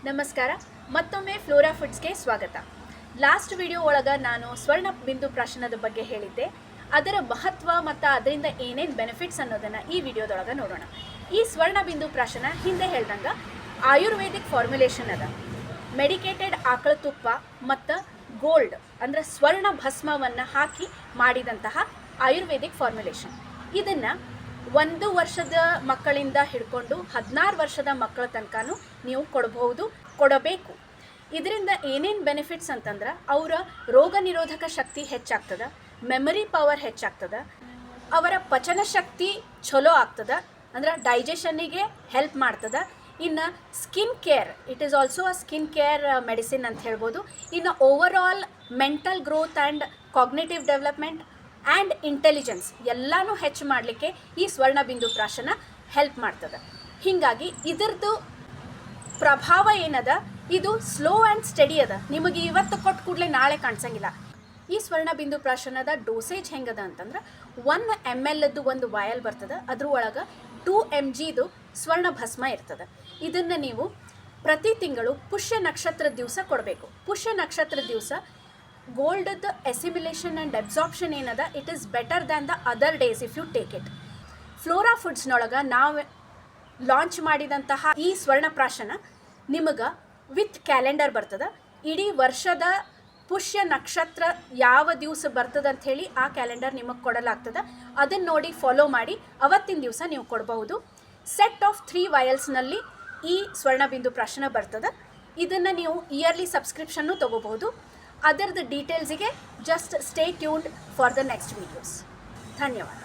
ನಮಸ್ಕಾರ. ಮತ್ತೊಮ್ಮೆ ಫ್ಲೋರಾ ಫುಡ್ಸ್ಗೆ ಸ್ವಾಗತ. ಲಾಸ್ಟ್ ವಿಡಿಯೋ ಒಳಗೆ ನಾನು ಸ್ವರ್ಣ ಬಿಂದು ಪ್ರಾಶನದ ಬಗ್ಗೆ ಹೇಳಿದ್ದೆ. ಅದರ ಮಹತ್ವ ಮತ್ತು ಅದರಿಂದ ಏನೇನು ಬೆನಿಫಿಟ್ಸ್ ಅನ್ನೋದನ್ನು ಈ ವಿಡಿಯೋದೊಳಗೆ ನೋಡೋಣ. ಈ ಸ್ವರ್ಣ ಬಿಂದು ಪ್ರಾಶನ ಹಿಂದೆ ಹೇಳ್ದಂಗೆ ಆಯುರ್ವೇದಿಕ್ ಫಾರ್ಮುಲೇಷನ್ ಅದ. ಮೆಡಿಕೇಟೆಡ್ ಆಕಳ ತುಪ್ಪ ಮತ್ತು ಗೋಲ್ಡ್ ಅಂದರೆ ಸ್ವರ್ಣ ಭಸ್ಮವನ್ನು ಹಾಕಿ ಮಾಡಿದಂತಹ ಆಯುರ್ವೇದಿಕ್ ಫಾರ್ಮುಲೇಷನ್. ಇದನ್ನು 1 ವರ್ಷದ ಮಕ್ಕಳಿಂದ ಹಿಡ್ಕೊಂಡು 16 ವರ್ಷದ ಮಕ್ಕಳ ತನಕನೂ ನೀವು ಕೊಡಬೇಕು. ಇದರಿಂದ ಏನೇನು ಬೆನಿಫಿಟ್ಸ್ ಅಂತಂದ್ರೆ ಅವರ ರೋಗ ನಿರೋಧಕ ಶಕ್ತಿ ಹೆಚ್ಚಾಗ್ತದೆ, ಮೆಮರಿ ಪವರ್ ಹೆಚ್ಚಾಗ್ತದೆ, ಅವರ ಪಚನ ಶಕ್ತಿ ಚಲೋ ಆಗ್ತದೆ, ಅಂದ್ರೆ ಡೈಜೆಷನ್ನಿಗೆ ಹೆಲ್ಪ್ ಮಾಡ್ತದೆ. ಇನ್ನು skin care, it is also a skin care medicine ಅಂತ ಹೇಳ್ಬೋದು. ಇನ್ನು over all mental growth and cognitive development and intelligence ಎಲ್ಲನೂ ಹೆಚ್ಚು ಮಾಡಲಿಕ್ಕೆ ಈ ಸ್ವರ್ಣಬಿಂದು ಪ್ರಾಶನ ಹೆಲ್ಪ್ ಮಾಡ್ತದೆ. ಹೀಗಾಗಿ ಇದರದ್ದು ಪ್ರಭಾವ ಏನದ, ಇದು ಸ್ಲೋ ಆ್ಯಂಡ್ ಸ್ಟಡಿ ಅದ. ನಿಮಗೆ ಇವತ್ತು ಕೊಟ್ಟು ಕೂಡಲೇ ನಾಳೆ ಕಾಣಿಸಂಗಿಲ್ಲ. ಈ ಸ್ವರ್ಣಬಿಂದು ಪ್ರಾಶನದ ಡೋಸೇಜ್ ಹೆಂಗದ ಅಂತಂದ್ರೆ 1 ml ಒಂದು ವಾಯಲ್ ಬರ್ತದೆ. ಅದ್ರ ಒಳಗೆ 2 mg ಸ್ವರ್ಣ ಭಸ್ಮ ಇರ್ತದೆ. ಇದನ್ನು ನೀವು ಪ್ರತಿ ತಿಂಗಳು ಪುಷ್ಯ ನಕ್ಷತ್ರದ ದಿವಸ ಕೊಡಬೇಕು. ಪುಷ್ಯ ನಕ್ಷತ್ರದ ದಿವಸ ಗೋಲ್ಡದ್ದು ಎಸಿಮಿಲೇಷನ್ ಆ್ಯಂಡ್ ಅಬ್ಸಾರ್ಪ್ಷನ್ ಏನದ, it is better than the other days if you take it. Flora ಫುಡ್ಸ್ನೊಳಗೆ ನಾವು ಲಾಂಚ್ ಮಾಡಿದಂತಹ ಈ ಸ್ವರ್ಣ ಪ್ರಾಶನ ನಿಮಗೆ ವಿತ್ ಕ್ಯಾಲೆಂಡರ್ ಬರ್ತದೆ. ಇಡೀ ವರ್ಷದ ಪುಷ್ಯ ನಕ್ಷತ್ರ ಯಾವ ದಿವಸ ಬರ್ತದೆ ಅಂಥೇಳಿ ಆ ಕ್ಯಾಲೆಂಡರ್ ನಿಮಗೆ ಕೊಡಲಾಗ್ತದೆ. ಅದನ್ನು ನೋಡಿ ಫಾಲೋ ಮಾಡಿ ಅವತ್ತಿನ ದಿವಸ ನೀವು ಕೊಡಬಹುದು. ಸೆಟ್ ಆಫ್ 3 ವಯಲ್ಸ್ನಲ್ಲಿ ಈ ಸ್ವರ್ಣಬಿಂದು ಪ್ರಾಶನ ಬರ್ತದೆ. ಇದನ್ನು ನೀವು ಇಯರ್ಲಿ ಸಬ್ಸ್ಕ್ರಿಪ್ಷನ್ನು ತೊಗೋಬಹುದು. ಅದರದ್ದು ಡೀಟೇಲ್ಸಿಗೆ just stay tuned for the next videos. ಧನ್ಯವಾದ.